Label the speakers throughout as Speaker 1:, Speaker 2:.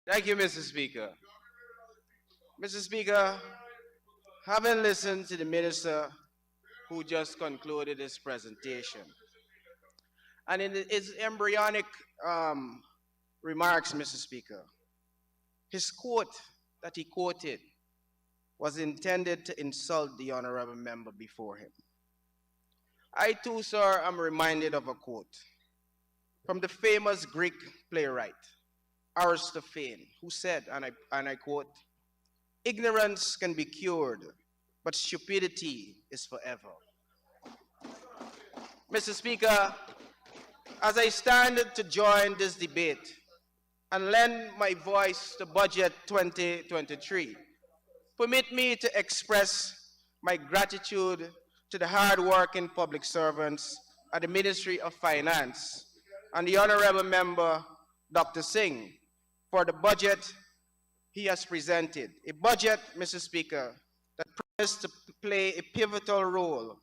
Speaker 1: Thank you, Mr. Speaker. Mr. Speaker, having listened to the minister who just concluded his presentation, and in his embryonic um, remarks, Mr. Speaker, his quote that he quoted was intended to insult the honorable member before him. I too, sir, am reminded of a quote from the famous Greek playwright Aristophanes, who said, and I quote, ignorance can be cured, but stupidity is forever. Mr. Speaker, as I stand to join this debate and lend my voice to Budget 2023, permit me to express my gratitude to the hard-working public servants at the Ministry of Finance and the Honorable Member, Dr. Singh, for the budget he has presented. A budget, Mr. Speaker, that promises to play a pivotal role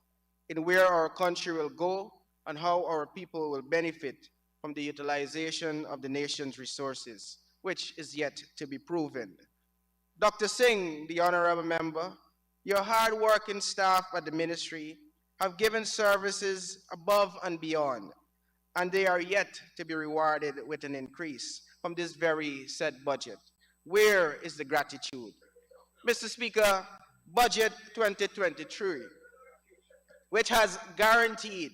Speaker 1: in where our country will go and how our people will benefit from the utilization of the nation's resources, which is yet to be proven. Dr. Singh, the honorable member, your hard-working staff at the ministry have given services above and beyond, and they are yet to be rewarded with an increase from this very said budget. Where is the gratitude? Mr. Speaker, Budget 2023, which has guaranteed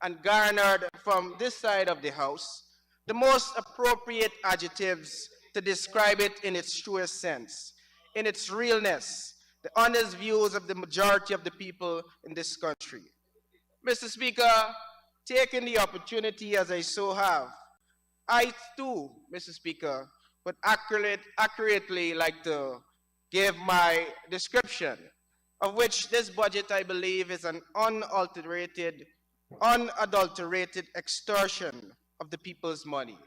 Speaker 1: and garnered from this side of the House the most appropriate adjectives to describe it in its truest sense, in its realness, the honest views of the majority of the people in this country. Mr. Speaker, taking the opportunity as I so have, I too, Mr. Speaker, would accurately like to give my description, of which this budget, I believe, is an unadulterated extortion of the people's money.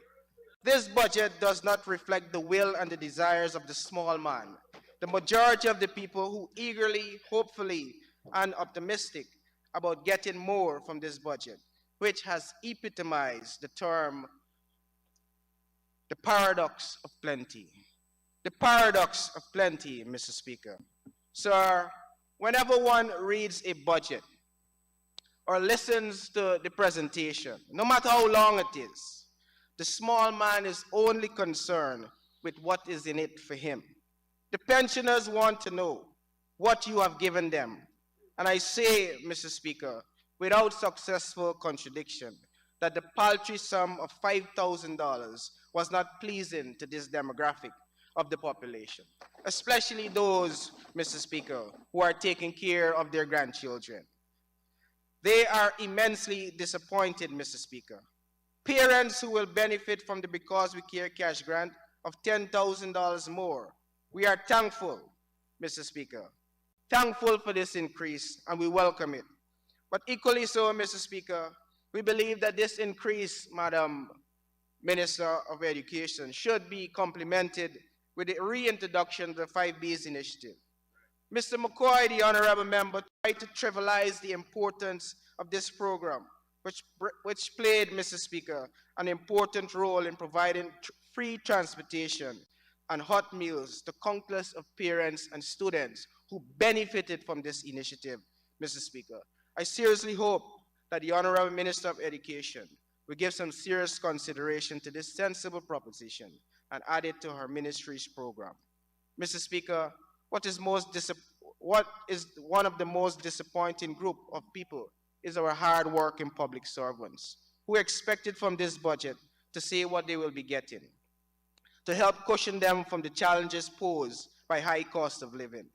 Speaker 1: This budget does not reflect the will and the desires of the small man, the majority of the people who eagerly, hopefully, and optimistic about getting more from this budget, which has epitomized the term the paradox of plenty. The paradox of plenty, Mr. Speaker. Sir, whenever one reads a budget or listens to the presentation, no matter how long it is, the small man is only concerned with what is in it for him. The pensioners want to know what you have given them. And I say, Mr. Speaker, without successful contradiction, that the paltry sum of $5,000 was not pleasing to this demographic of the population, especially those, Mr. Speaker, who are taking care of their grandchildren. They are immensely disappointed, Mr. Speaker. Parents who will benefit from the Because We Care cash grant of $10,000 more. We are thankful, Mr. Speaker, thankful for this increase, and we welcome it. But equally so, Mr. Speaker, we believe that this increase, Madam Minister of Education, should be complemented with the reintroduction of the 5Bs initiative. Mr. McCoy, the honorable member, tried to trivialize the importance of this program, which played, Mr. Speaker, an important role in providing free transportation and hot meals to countless of parents and students who benefited from this initiative, Mr. Speaker. I seriously hope that the Honorable Minister of Education will give some serious consideration to this sensible proposition and add it to her ministry's program. Mr. Speaker, what is one of the most disappointing group of people is our hard-working public servants who expected from this budget to say what they will be getting, to help cushion them from the challenges posed by high cost of living.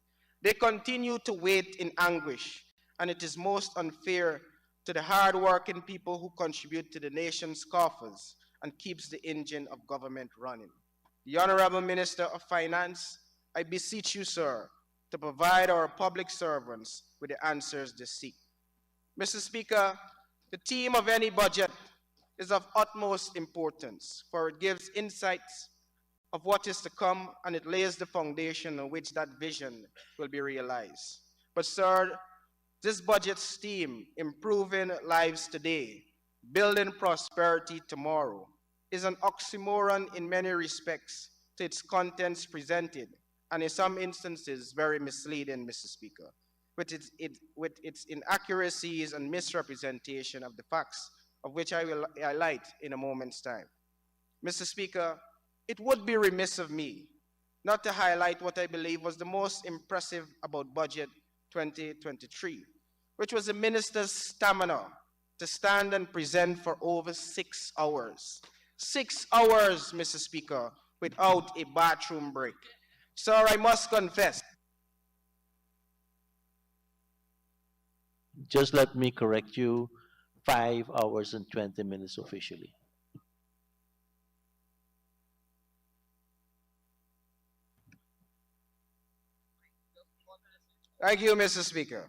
Speaker 1: They continue to wait in anguish, and it is most unfair to the hard-working people who contribute to the nation's coffers and keeps the engine of government running. The Honorable Minister of Finance, I beseech you, sir, to provide our public servants with the answers they seek. Mr. Speaker, the theme of any budget is of utmost importance, for it gives insights of what is to come, and it lays the foundation on which that vision will be realized. But sir, this budget's theme, improving lives today, building prosperity tomorrow, is an oxymoron in many respects, to its contents presented, and in some instances, very misleading, Mr. Speaker, with its inaccuracies and misrepresentation of the facts, of which I will highlight in a moment's time. Mr. Speaker, it would be remiss of me not to highlight what I believe was the most impressive about Budget 2023, which was the minister's stamina to stand and present for over 6 hours. 6 hours, Mr. Speaker, without a bathroom break. Sir, I must confess.
Speaker 2: Just let me correct you, 5 hours and 20 minutes officially.
Speaker 1: Thank you, Mr. Speaker.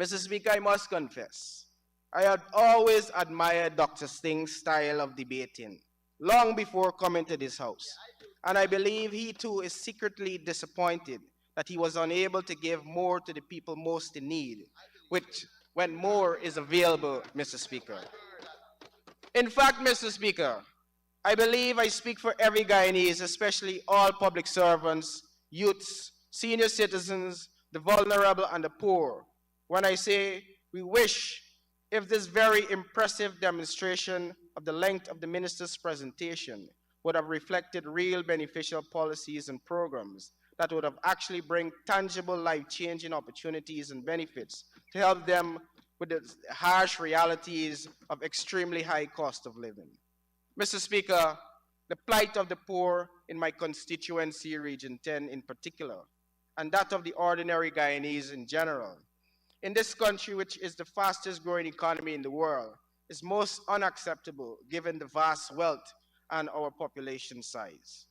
Speaker 1: Mr. Speaker, I must confess, I had always admired Dr. Sting's style of debating long before coming to this House. And I believe he too is secretly disappointed that he was unable to give more to the people most in need, which when more is available, Mr. Speaker. In fact, Mr. Speaker, I believe I speak for every Guyanese, especially all public servants, youths, senior citizens, the vulnerable, and the poor, when I say we wish if this very impressive demonstration of the length of the minister's presentation would have reflected real beneficial policies and programs that would have actually bring tangible life-changing opportunities and benefits to help them with the harsh realities of extremely high cost of living. Mr. Speaker, the plight of the poor in my constituency, Region 10 in particular, and that of the ordinary Guyanese in general, in this country, which is the fastest growing economy in the world, is most unacceptable given the vast wealth and our population size.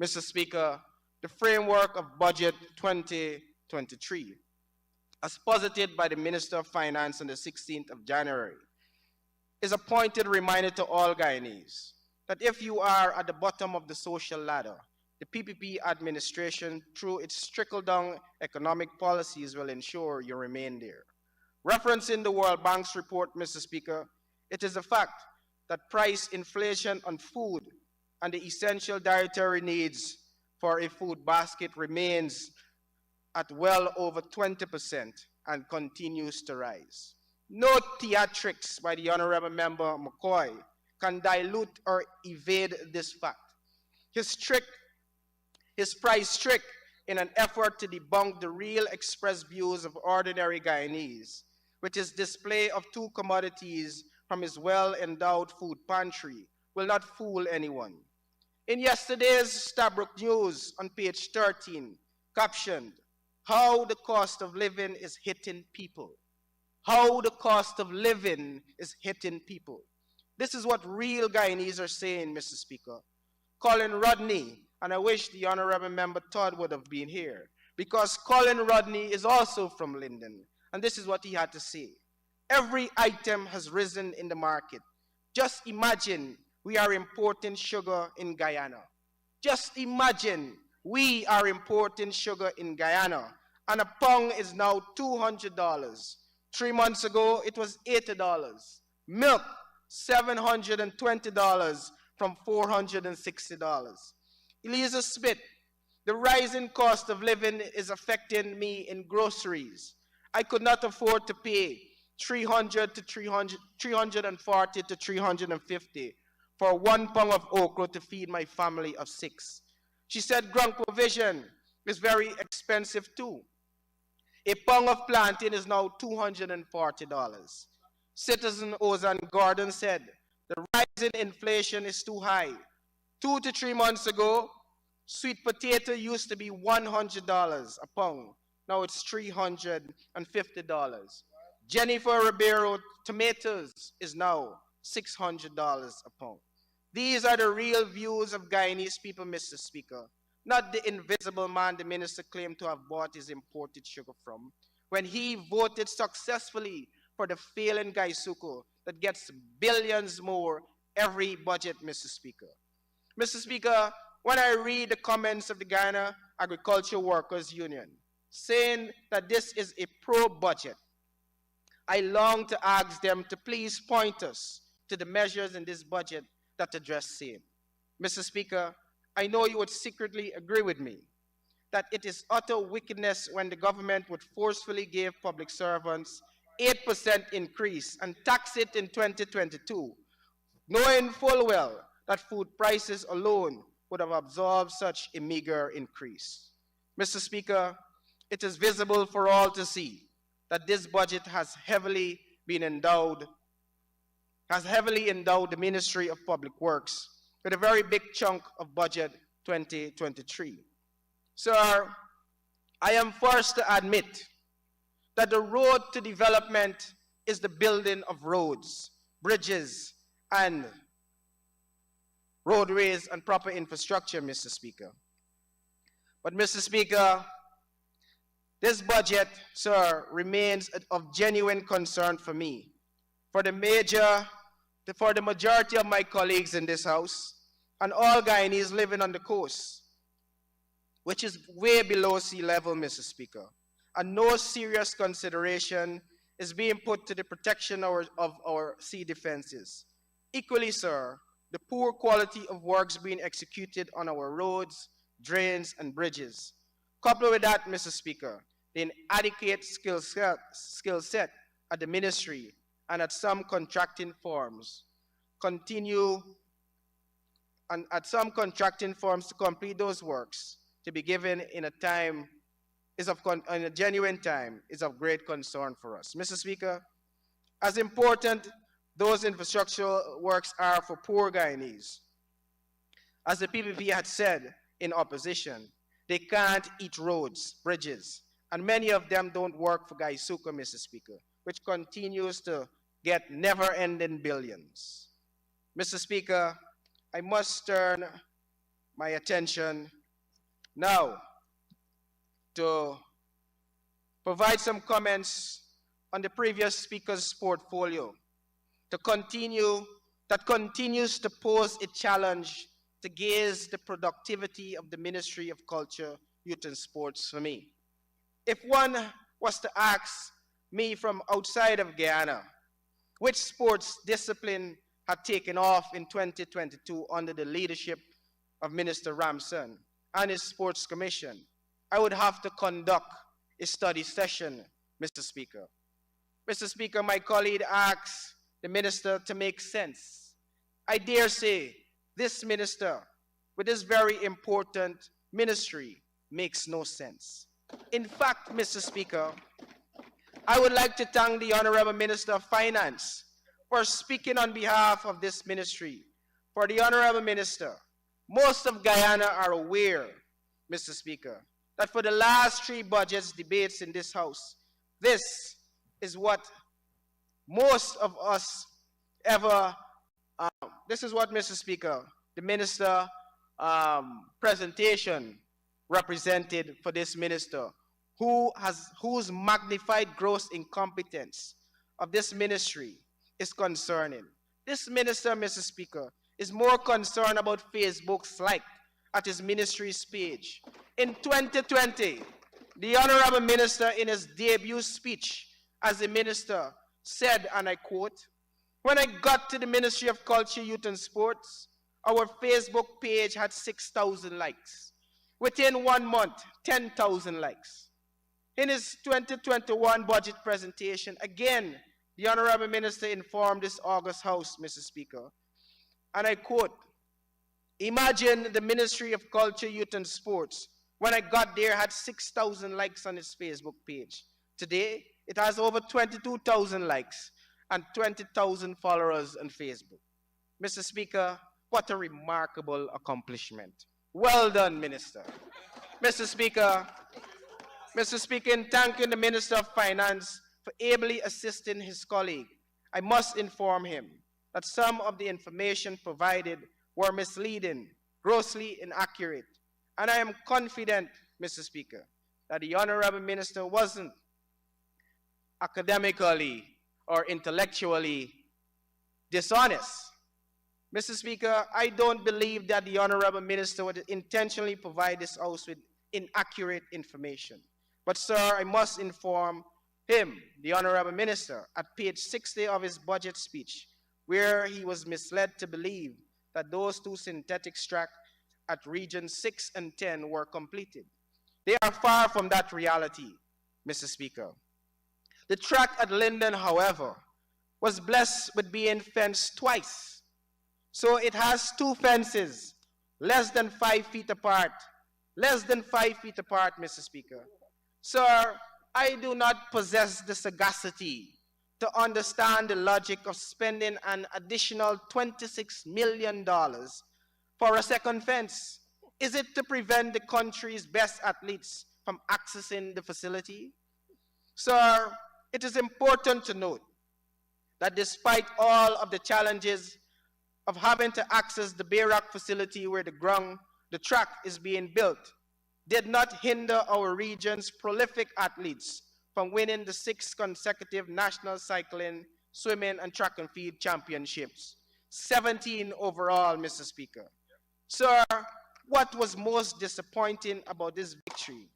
Speaker 1: Mr. Speaker, the framework of Budget 2023, as posited by the Minister of Finance on the 16th of January, is a pointed reminder to all Guyanese that if you are at the bottom of the social ladder, the PPP administration, through its trickle-down economic policies, will ensure you remain there. Referencing the World Bank's report, Mr. Speaker, it is a fact that price inflation on food and the essential dietary needs for a food basket remains at well over 20% and continues to rise. No theatrics by the Honorable Member McCoy can dilute or evade this fact. His price trick in an effort to debunk the real expressed views of ordinary Guyanese, with his display of two commodities from his well-endowed food pantry, will not fool anyone. In yesterday's Stabrook News on page 13, captioned, "How the cost of living is hitting people." How the cost of living is hitting people. This is what real Guyanese are saying, Mr. Speaker. Colin Rodney, and I wish the Honorable Member Todd would have been here, because Colin Rodney is also from Linden, and this is what he had to say. Every item has risen in the market. Just imagine we are importing sugar in Guyana. Just imagine we are importing sugar in Guyana, and a pound is now $200. 3 months ago, it was $80. Milk, $720 from $460. Elisa Smith, the rising cost of living is affecting me in groceries. I could not afford to pay $340 to $350 for 1 pound of okra to feed my family of 6. She said ground provision is very expensive too. A pound of plantain is now $240. Citizen Ozan Gordon said the rise in inflation is too high. 2 to 3 months ago, sweet potato used to be $100 a pound. Now it's $350. Jennifer Ribeiro tomatoes is now $600 a pound. These are the real views of Guyanese people, Mr. Speaker, not the invisible man the minister claimed to have bought his imported sugar from when he voted successfully for the failing Gaisuko that gets billions more every budget, Mr. Speaker. Mr. Speaker, when I read the comments of the Guyana Agriculture Workers Union saying that this is a pro-budget, I long to ask them to please point us to the measures in this budget that address same. Mr. Speaker, I know you would secretly agree with me that it is utter wickedness when the government would forcefully give public servants 8% increase and tax it in 2022, knowing full well that food prices alone would have absorbed such a meager increase. Mr. Speaker, it is visible for all to see that this budget has heavily endowed the Ministry of Public Works with a very big chunk of budget 2023. Sir, I am forced to admit that the road to development is the building of roads, bridges, and roadways and proper infrastructure, Mr. Speaker. But, Mr. Speaker, this budget, sir, remains of genuine concern for me, for the majority of my colleagues in this House, and all Guyanese living on the coast, which is way below sea level, Mr. Speaker. And no serious consideration is being put to the protection of our sea defenses. Equally, sir, the poor quality of works being executed on our roads, drains, and bridges. Coupled with that, Mr. Speaker, the inadequate skill set at the ministry and at some contracting firms to complete those works to be given in a genuine time is of great concern for us. Mr. Speaker, as important those infrastructural works are for poor Guyanese, as the PPP had said in opposition, they can't eat roads, bridges, and many of them don't work for Gaisuka, Mr. Speaker, which continues to get never-ending billions. Mr. Speaker, I must turn my attention now to provide some comments on the previous speaker's portfolio that continues to pose a challenge to gauge the productivity of the Ministry of Culture, Youth and Sports for me. If one was to ask me from outside of Guyana, which sports discipline had taken off in 2022 under the leadership of Minister Ramson and his Sports Commission, I would have to conduct a study session, Mr. Speaker. Mr. Speaker, my colleague asks the minister to make sense. I dare say this minister, with this very important ministry, makes no sense. In fact, Mr. Speaker, I would like to thank the Honorable Minister of Finance for speaking on behalf of this ministry. For the Honorable Minister, most of Guyana are aware, Mr. Speaker, that for the last 3 budgets debates in this House, this is what most of us this is what, Mr. Speaker, the minister presentation represented for this minister, whose magnified gross incompetence of this ministry is concerning. This minister, Mr. Speaker, is more concerned about Facebook's like at his ministry's page. In 2020, the Honorable Minister, in his debut speech as a minister, said, and I quote, "When I got to the Ministry of Culture, Youth and Sports, our Facebook page had 6,000 likes. Within 1 month, 10,000 likes." In his 2021 budget presentation, again, the Honorable Minister informed this August House, Mr. Speaker, and I quote, "Imagine the Ministry of Culture, Youth and Sports, when I got there, had 6,000 likes on its Facebook page. Today, it has over 22,000 likes and 20,000 followers on Facebook." Mr. Speaker, what a remarkable accomplishment. Well done, Minister. Mr. Speaker, in thanking the Minister of Finance for ably assisting his colleague, I must inform him that some of the information provided were misleading, grossly inaccurate, and I am confident, Mr. Speaker, that the Honorable Minister wasn't academically or intellectually dishonest. Mr. Speaker, I don't believe that the Honorable Minister would intentionally provide this House with inaccurate information. But, sir, I must inform him, the Honorable Minister, at page 60 of his budget speech, where he was misled to believe that those 2 synthetic at Region 6 and 10 were completed. They are far from that reality, Mr. Speaker. The track at Linden, however, was blessed with being fenced twice. So it has two fences, less than 5 feet apart. Less than 5 feet apart, Mr. Speaker. Sir, I do not possess the sagacity to understand the logic of spending an additional $26 million for a second fence. Is it to prevent the country's best athletes from accessing the facility? Sir, it is important to note that despite all of the challenges of having to access the Bayrock facility where the track is being built, did not hinder our region's prolific athletes from winning the 6 consecutive national cycling, swimming, and track and field championships. 17 overall, Mr. Speaker. Sir, what was most disappointing about this victory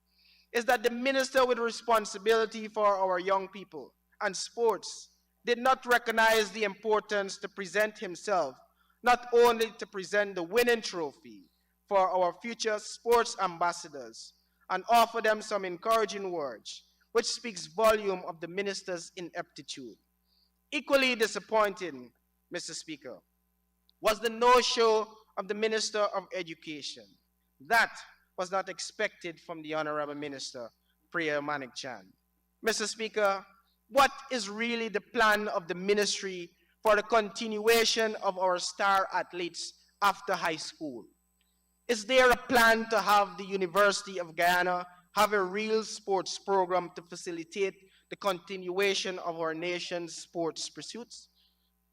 Speaker 1: is that the minister with responsibility for our young people and sports did not recognize the importance to present himself, not only to present the winning trophy for our future sports ambassadors and offer them some encouraging words, which speaks volume of the minister's ineptitude. Equally disappointing, Mr. Speaker, was the no-show of the Minister of Education. That was not expected from the Honorable Minister, Priya Manik-Chan. Mr. Speaker, what is really the plan of the ministry for the continuation of our star athletes after high school? Is there a plan to have the University of Guyana have a real sports program to facilitate the continuation of our nation's sports pursuits?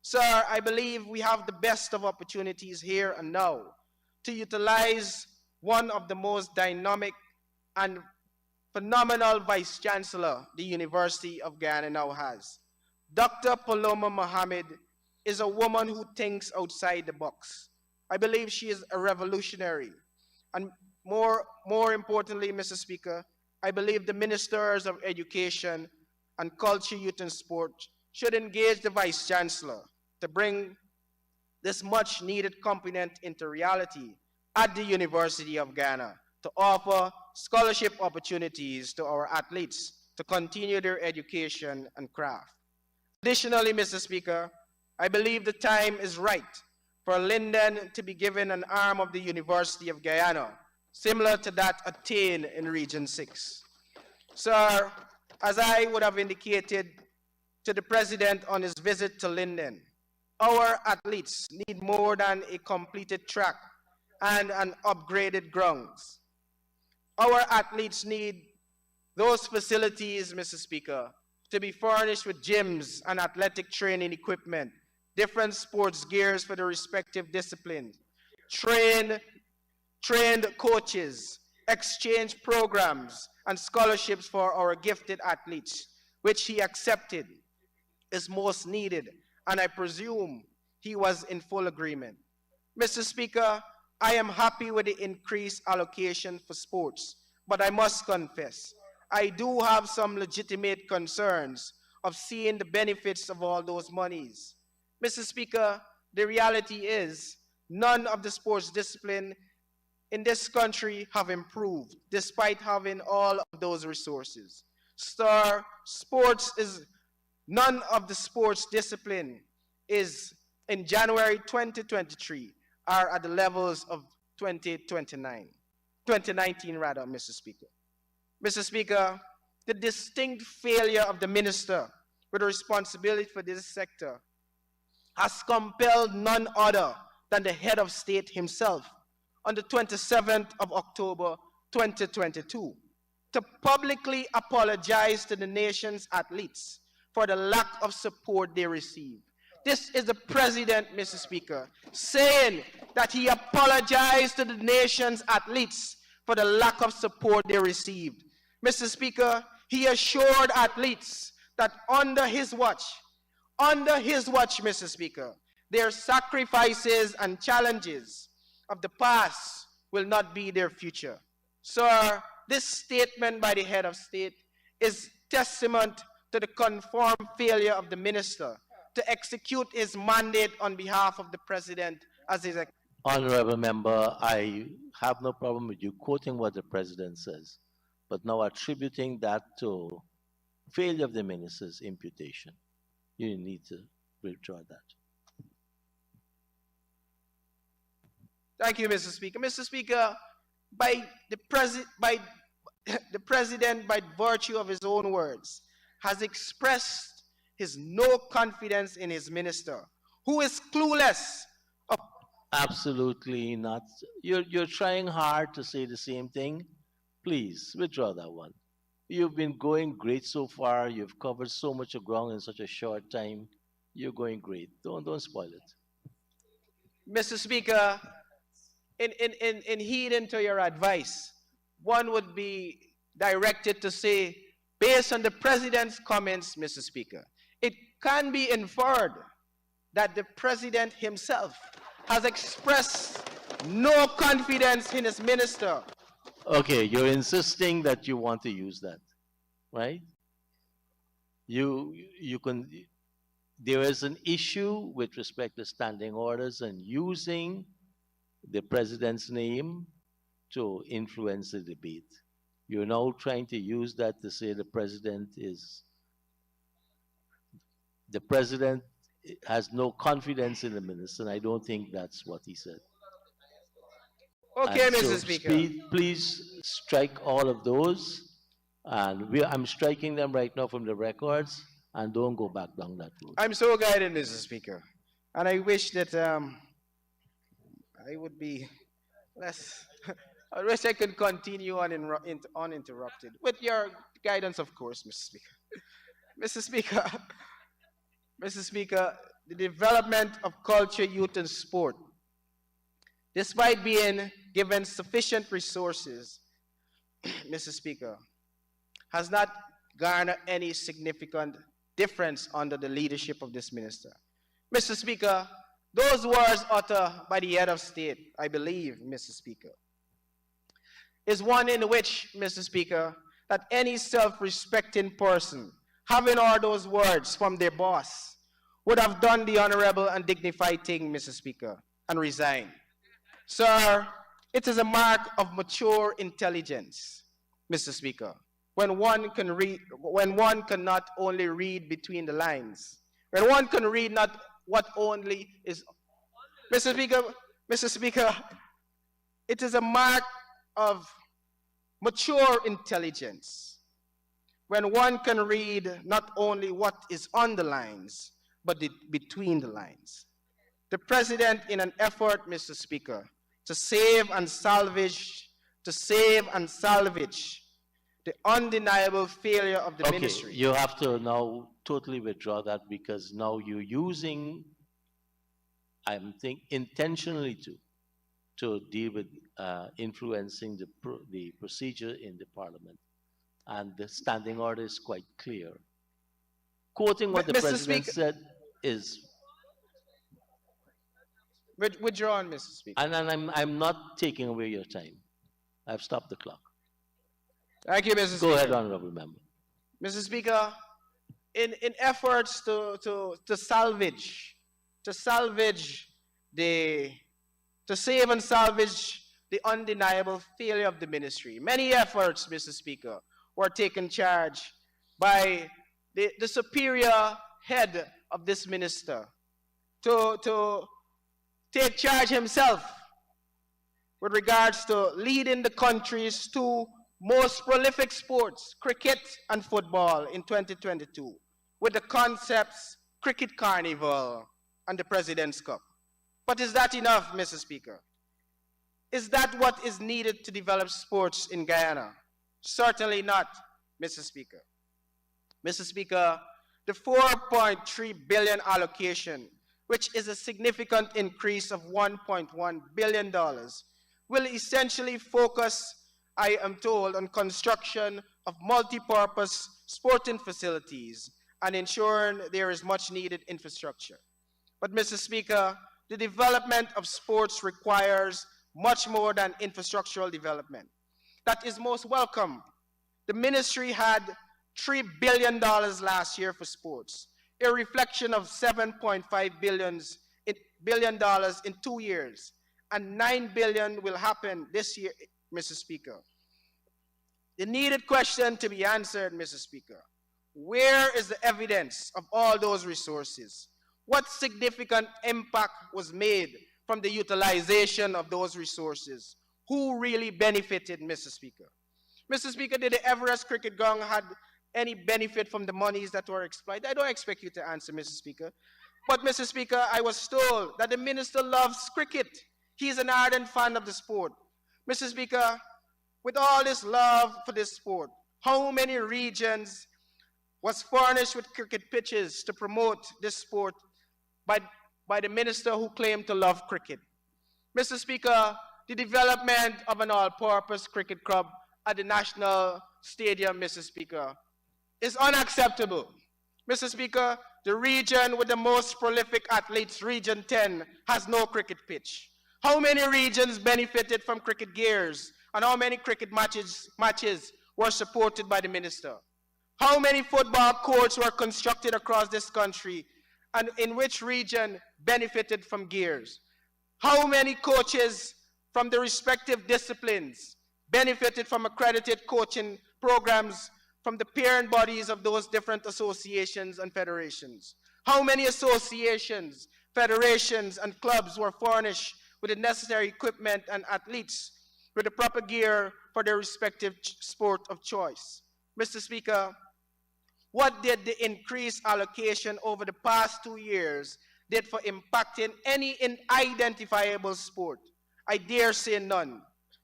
Speaker 1: Sir, I believe we have the best of opportunities here and now to utilize one of the most dynamic and phenomenal Vice Chancellor the University of Guyana now has. Dr. Paloma Mohammed is a woman who thinks outside the box. I believe she is a revolutionary. And more importantly, Mr. Speaker, I believe the ministers of education and culture, youth, and sport should engage the Vice Chancellor to bring this much needed component into reality at the University of Ghana to offer scholarship opportunities to our athletes to continue their education and craft. Additionally, Mr. Speaker, I believe the time is right for Linden to be given an arm of the University of Guyana, similar to that attained in Region 6. Sir, as I would have indicated to the President on his visit to Linden, our athletes need more than a completed track and an upgraded grounds. Our athletes need those facilities, Mr. Speaker, to be furnished with gyms and athletic training equipment, different sports gears for the respective disciplines, trained coaches, exchange programs, and scholarships for our gifted athletes, which he accepted is most needed, and I presume he was in full agreement. Mr. Speaker, I am happy with the increased allocation for sports, but I must confess, I do have some legitimate concerns of seeing the benefits of all those monies. Mr. Speaker, the reality is none of the sports discipline in this country have improved despite having all of those resources. None of the sports discipline is in January 2023 are at the levels of 2019 rather, Mr. Speaker. Mr. Speaker, the distinct failure of the minister with responsibility for this sector has compelled none other than the head of state himself on the 27th of October 2022 to publicly apologize to the nation's athletes for the lack of support they receive. This is the president, Mr. Speaker, saying that he apologized to the nation's athletes for the lack of support they received. Mr. Speaker, he assured athletes that under his watch, Mr. Speaker, their sacrifices and challenges of the past will not be their future. Sir, this statement by the head of state is testament to the confirmed failure of the minister to execute his mandate on behalf of the president as his
Speaker 2: Honorable member, I have no problem with you quoting what the president says, but now attributing that to failure of the minister's imputation. You need to withdraw that.
Speaker 1: Thank you, Mr. Speaker. Mr. Speaker, by by the president, by virtue of his own words, has expressed his no confidence in his minister, who is clueless of.
Speaker 2: Absolutely not. You're trying hard to say the same thing. Please withdraw that one. You've been going great so far. You've covered so much of ground in such a short time. You're going great. Don't spoil it.
Speaker 1: Mr. Speaker, in heeding to your advice, one would be directed to say, based on the president's comments, Mr. Speaker, it can be inferred that the president himself has expressed no confidence in his minister.
Speaker 2: Okay, you're insisting that you want to use that, right? You can. There is an issue with respect to standing orders and using the president's name to influence the debate. You're now trying to use that to say the president has no confidence in the minister, and I don't think that's what he said.
Speaker 1: Okay,
Speaker 2: And
Speaker 1: Mr.
Speaker 2: so
Speaker 1: Speaker.
Speaker 2: please strike all of those, and I'm striking them right now from the records, and don't go back down that road.
Speaker 1: I'm so guided, Mr. Speaker, and I wish that I would be less. I wish I could continue uninterrupted with your guidance, of course, Mr. Speaker. Mr. Speaker, Mr. Speaker, the development of culture, youth, and sport, despite being given sufficient resources, Mr. Speaker, has not garnered any significant difference under the leadership of this minister. Mr. Speaker, those words uttered by the head of state, I believe, Mr. Speaker, is one in which, Mr. Speaker, that any self-respecting person having heard those words from their boss would have done the honorable and dignified thing, Mr. Speaker, and resigned. Sir, it is a mark of mature intelligence, Mr. Speaker, when one can not only read between the lines, when one can read not what only is. Mr. Speaker, it is a mark of mature intelligence when one can read not only what is on the lines, but between the lines. The president, in an effort, Mr. Speaker, to save and salvage the undeniable failure of the ministry.
Speaker 2: You have to now totally withdraw that, because now you're using, I think, intentionally to deal with influencing the procedure in the parliament. And the standing order is quite clear. Quoting what the
Speaker 1: Mr.
Speaker 2: president
Speaker 1: Speaker,
Speaker 2: said is.
Speaker 1: Withdrawn, Mr. Speaker.
Speaker 2: And
Speaker 1: I'm
Speaker 2: not taking away your time. I've stopped the clock.
Speaker 1: Thank you, Mr. Speaker.
Speaker 2: Go ahead, honorable member.
Speaker 1: Mr. Speaker, in efforts to save and salvage the undeniable failure of the ministry, many efforts, Mr. Speaker, were taken charge by the superior head of this minister to take charge himself with regards to leading the country's two most prolific sports, cricket and football, in 2022, with the concepts Cricket Carnival and the President's Cup. But is that enough, Mr. Speaker? Is that what is needed to develop sports in Guyana? Certainly not, Mr. Speaker. Mr. Speaker, the $4.3 billion allocation, which is a significant increase of $1.1 billion, will essentially focus, I am told, on construction of multi-purpose sporting facilities and ensuring there is much needed infrastructure. But Mr. Speaker, the development of sports requires much more than infrastructural development. That is most welcome. The ministry had $3 billion last year for sports, a reflection of $7.5 billion in 2 years. and 9 billion will happen this year, Mr. Speaker. The needed question to be answered, Mr. Speaker, where is the evidence of all those resources? What significant impact was made from the utilization of those resources? Who really benefited, Mr. Speaker? Mr. Speaker, did the Everest Cricket Ground had any benefit from the monies that were exploited? I don't expect you to answer, Mr. Speaker. But, Mr. Speaker, I was told that the minister loves cricket. He's an ardent fan of the sport. Mr. Speaker, with all this love for this sport, how many regions was furnished with cricket pitches to promote this sport by the minister who claimed to love cricket? Mr. Speaker, the development of an all-purpose cricket club at the National Stadium, Mr. Speaker, is unacceptable. Mr. Speaker, the region with the most prolific athletes, Region 10, has no cricket pitch. How many regions benefited from cricket gears, and how many cricket matches were supported by the minister? How many football courts were constructed across this country, and in which region benefited from gears? How many coaches from the respective disciplines benefited from accredited coaching programs from the parent bodies of those different associations and federations? How many associations, federations, and clubs were furnished with the necessary equipment and athletes with the proper gear for their respective sport of choice? Mr. Speaker, what did the increased allocation over the past 2 years did for impacting any identifiable sport? I dare say none.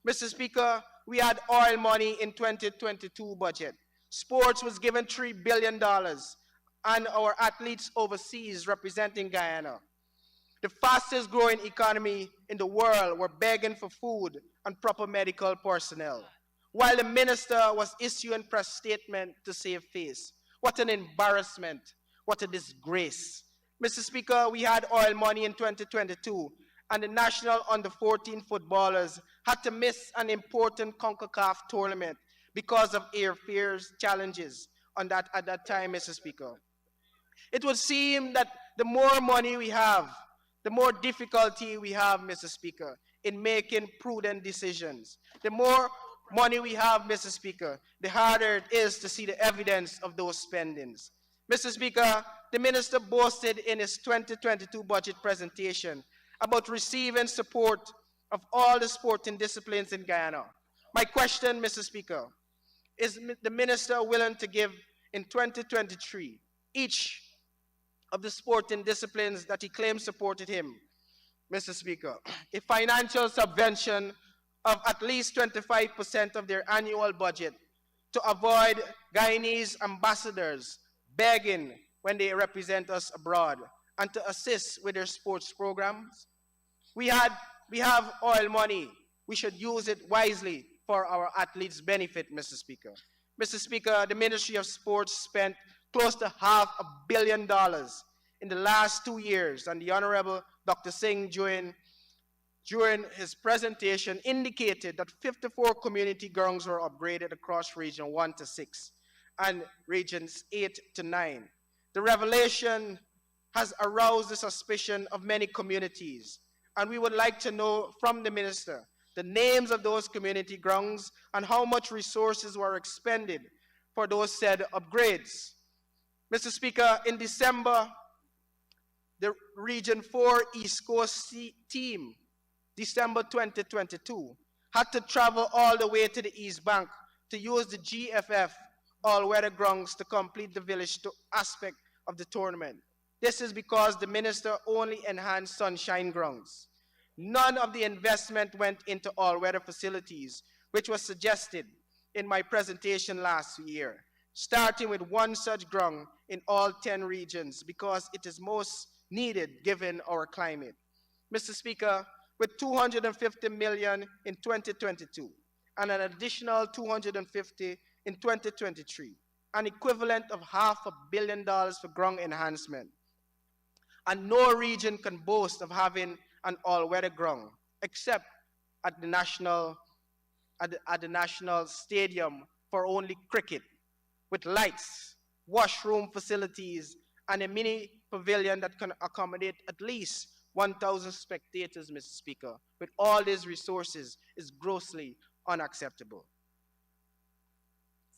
Speaker 1: Mr. Speaker, we had oil money in 2022 budget. Sports was given $3 billion, and our athletes overseas representing Guyana, the fastest growing economy in the world, were begging for food and proper medical personnel, while the minister was issuing press statement to save face. What an embarrassment. What a disgrace. Mr. Speaker, we had oil money in 2022, and the national under-14 footballers had to miss an important CONCACAF tournament because of airfares challenges at that time, Mr. Speaker. It would seem that the more money we have, the more difficulty we have, Mr. Speaker, in making prudent decisions. The more money we have, Mr. Speaker, the harder it is to see the evidence of those spendings. Mr. Speaker, the minister boasted in his 2022 budget presentation about receiving support of all the sporting disciplines in Guyana. My question, Mr. Speaker, is the minister willing to give in 2023 each of the sporting disciplines that he claims supported him, Mr. Speaker, a financial subvention of at least 25% of their annual budget to avoid Guyanese ambassadors begging when they represent us abroad and to assist with their sports programs? We have oil money. We should use it wisely for our athletes' benefit, Mr. Speaker. Mr. Speaker, the Ministry of Sports spent close to $500 million in the last 2 years, and the Honorable Dr. Singh during his presentation indicated that 54 community grounds were upgraded across Region 1 to 6 and Regions 8 to 9. The revelation has aroused the suspicion of many communities, and we would like to know from the minister the names of those community grounds and how much resources were expended for those said upgrades. Mr. Speaker, in December, the Region 4 East Coast team, December 2022, had to travel all the way to the East Bank to use the GFF all-weather grounds to complete the village aspect of the tournament. This is because the minister only enhanced sunshine grounds. None of the investment went into all-weather facilities, which was suggested in my presentation last year, starting with one such ground in all 10 regions because it is most needed given our climate. Mr. Speaker, with $250 million in 2022 and an additional $250 in 2023, an equivalent of $500 million for ground enhancement, and no region can boast of having an all-weather ground except at the national stadium for only cricket, with lights, washroom facilities, and a mini pavilion that can accommodate at least 1,000 spectators, Mr. Speaker, with all these resources is grossly unacceptable.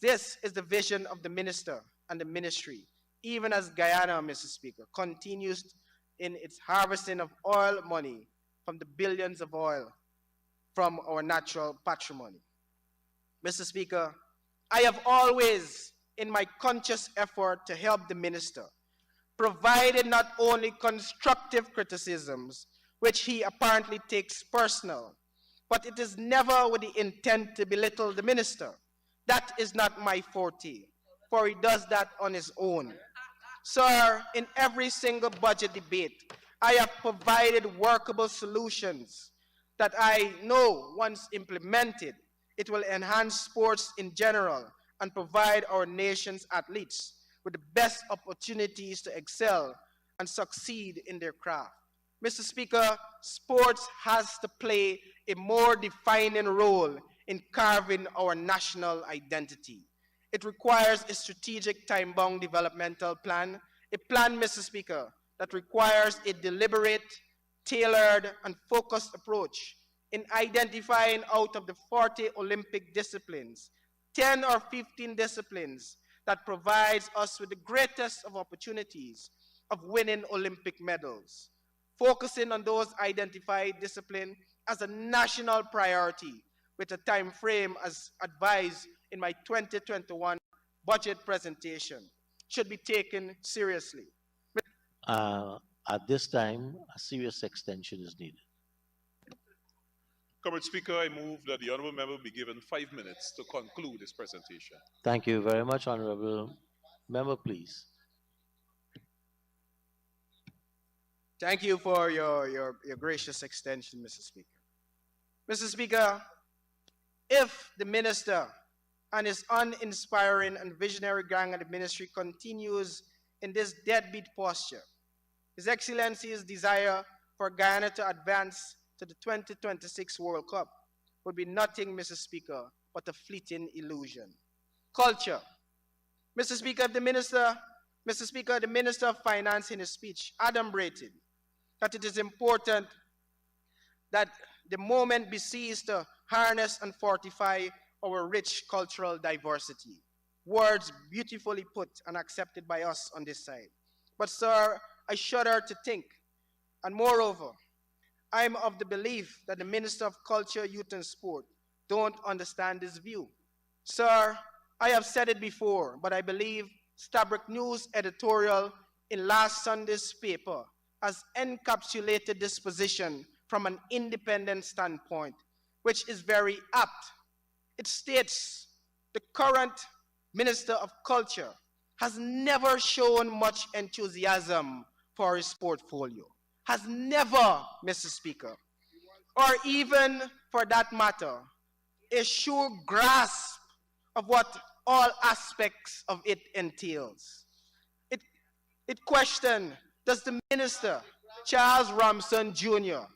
Speaker 1: This is the vision of the minister and the ministry, even as Guyana, Mr. Speaker, continues in its harvesting of oil money from the billions of oil from our natural patrimony. Mr. Speaker, I have always, in my conscious effort to help the minister, provided not only constructive criticisms, which he apparently takes personal, but it is never with the intent to belittle the minister. That is not my forte, for he does that on his own. Sir, in every single budget debate, I have provided workable solutions that I know once implemented, it will enhance sports in general and provide our nation's athletes with the best opportunities to excel and succeed in their craft. Mr. Speaker, sports has to play a more defining role in carving our national identity. It requires a strategic time-bound developmental plan, a plan, Mr. Speaker, that requires a deliberate, tailored, and focused approach in identifying out of the 40 Olympic disciplines, 10 or 15 disciplines that provides us with the greatest of opportunities of winning Olympic medals, focusing on those identified disciplines as a national priority with a time frame as advised in my 2021 budget presentation should be taken seriously.
Speaker 2: At this time, a serious extension is needed.
Speaker 3: Comrade Speaker, I move that the honourable member be given 5 minutes to conclude his presentation.
Speaker 2: Thank you very much, Honorable Member, please.
Speaker 1: Thank you for your gracious extension, Mr. Speaker. Mr. Speaker, if the minister and his uninspiring and visionary gang of the ministry continues in this deadbeat posture, His Excellency's desire for Guyana to advance to the 2026 World Cup would be nothing, Mr. Speaker, but a fleeting illusion. Culture. Mr. Speaker, the Minister of Finance in his speech adumbrated that it is important that the moment be seized to harness and fortify our rich cultural diversity. Words beautifully put and accepted by us on this side. But sir, I shudder to think, and moreover, I'm of the belief that the Minister of Culture, Youth and Sport don't understand this view. Sir, I have said it before, but I believe Stabroek News editorial in last Sunday's paper has encapsulated this position from an independent standpoint, which is very apt. It states the current Minister of Culture has never shown much enthusiasm for his portfolio. Has never, Mr. Speaker, or even for that matter, a sure grasp of what all aspects of it entails. It questioned, does the minister, Charles Ramson Jr.,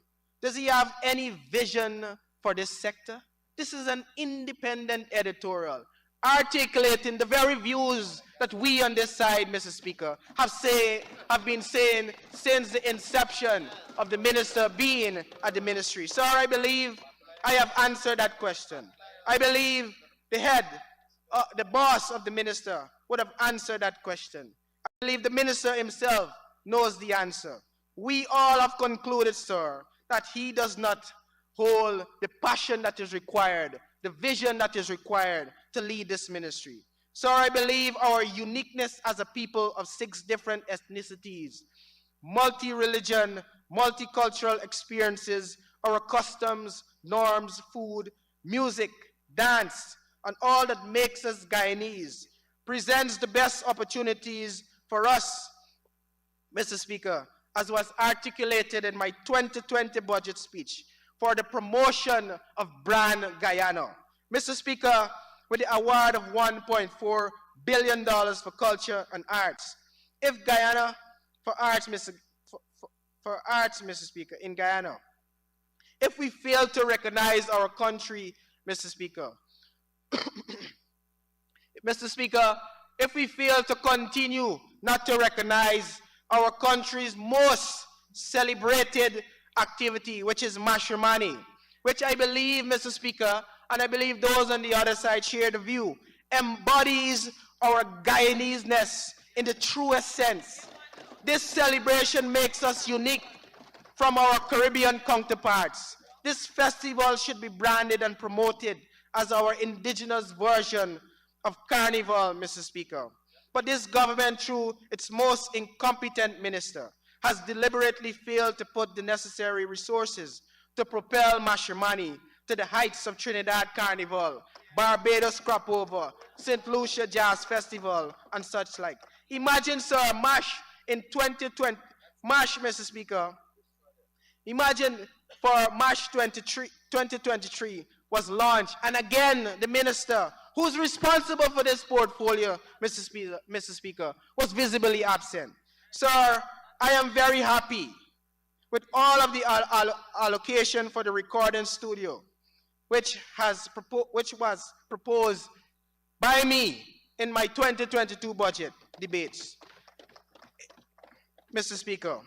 Speaker 1: does he have any vision for this sector? This is an independent editorial articulating the very views that we on this side, Mr. Speaker, have been saying since the inception of the minister being at the ministry. Sir, I believe I have answered that question. I believe the head, the boss of the minister would have answered that question. I believe the minister himself knows the answer. We all have concluded, sir, that he does not hold the passion that is required, the vision that is required to lead this ministry. So I believe our uniqueness as a people of 6 different ethnicities, multi-religion, multicultural experiences, our customs, norms, food, music, dance, and all that makes us Guyanese presents the best opportunities for us, Mr. Speaker, as was articulated in my 2020 budget speech, for the promotion of brand Guyana. Mr. Speaker, with the award of $1.4 billion for culture and arts, if Guyana, for arts, Mr. Speaker, in Guyana, if we fail to recognize our country, Mr. Speaker, Mr. Speaker, if we fail to continue not to recognize our country's most celebrated activity, which is matrimony, which I believe, Mr. Speaker, and I believe those on the other side share the view, embodies our Guyanese-ness in the truest sense. This celebration makes us unique from our Caribbean counterparts. This festival should be branded and promoted as our indigenous version of Carnival, Mr. Speaker. But this government, through its most incompetent minister, has deliberately failed to put the necessary resources to propel Mashimani to the heights of Trinidad Carnival, Barbados Crop Over, St. Lucia Jazz Festival, and such like. Imagine, sir, MASH in 2020, MASH, Mr. Speaker, imagine for March 2023 was launched, and again, the minister who's responsible for this portfolio, Mr. Speaker, was visibly absent. Sir, I am very happy with all of the allocation for the recording studio, which was proposed by me in my 2022 budget debates, Mr. Speaker,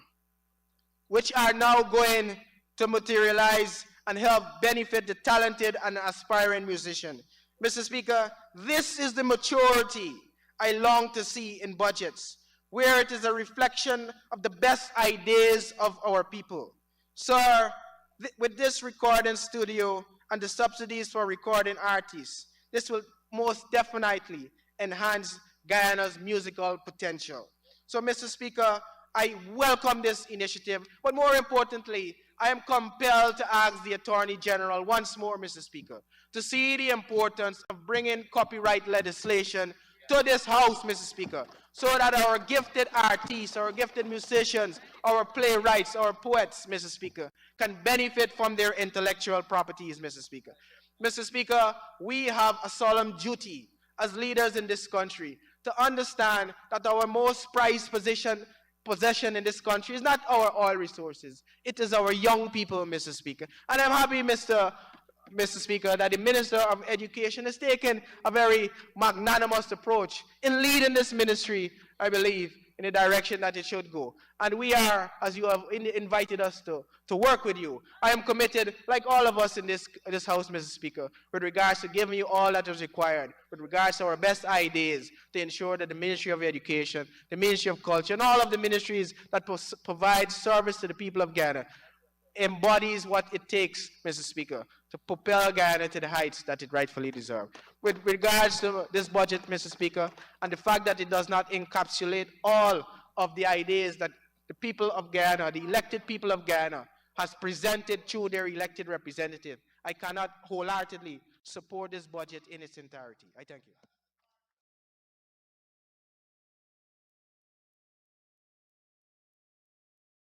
Speaker 1: which are now going to materialize and help benefit the talented and aspiring musician. Mr. Speaker, this is the maturity I long to see in budgets, where it is a reflection of the best ideas of our people. Sir, with this recording studio and the subsidies for recording artists, this will most definitely enhance Guyana's musical potential. So, Mr. Speaker, I welcome this initiative, but more importantly, I am compelled to ask the Attorney General once more, Mr. Speaker, to see the importance of bringing copyright legislation to this House, Mr. Speaker, so that our gifted artists, our gifted musicians, our playwrights, our poets, Mr. Speaker, can benefit from their intellectual properties, Mr. Speaker. Mr. Speaker, we have a solemn duty as leaders in this country to understand that our most prized possession in this country is not our oil resources. It is our young people, Mr. Speaker. And I'm happy, Mr. Speaker, that the Minister of Education has taken a very magnanimous approach in leading this ministry, I believe, in the direction that it should go. And we are, as you have invited us to work with you, I am committed, like all of us in this House, Mr. Speaker, with regards to giving you all that is required, with regards to our best ideas to ensure that the Ministry of Education, the Ministry of Culture, and all of the ministries that provide service to the people of Ghana embodies what it takes, Mr. Speaker, to propel Guyana to the heights that it rightfully deserves. With regards to this budget, Mr. Speaker, and the fact that it does not encapsulate all of the ideas that the people of Guyana, the elected people of Guyana, has presented through their elected representative, I cannot wholeheartedly support this budget in its entirety. I thank you.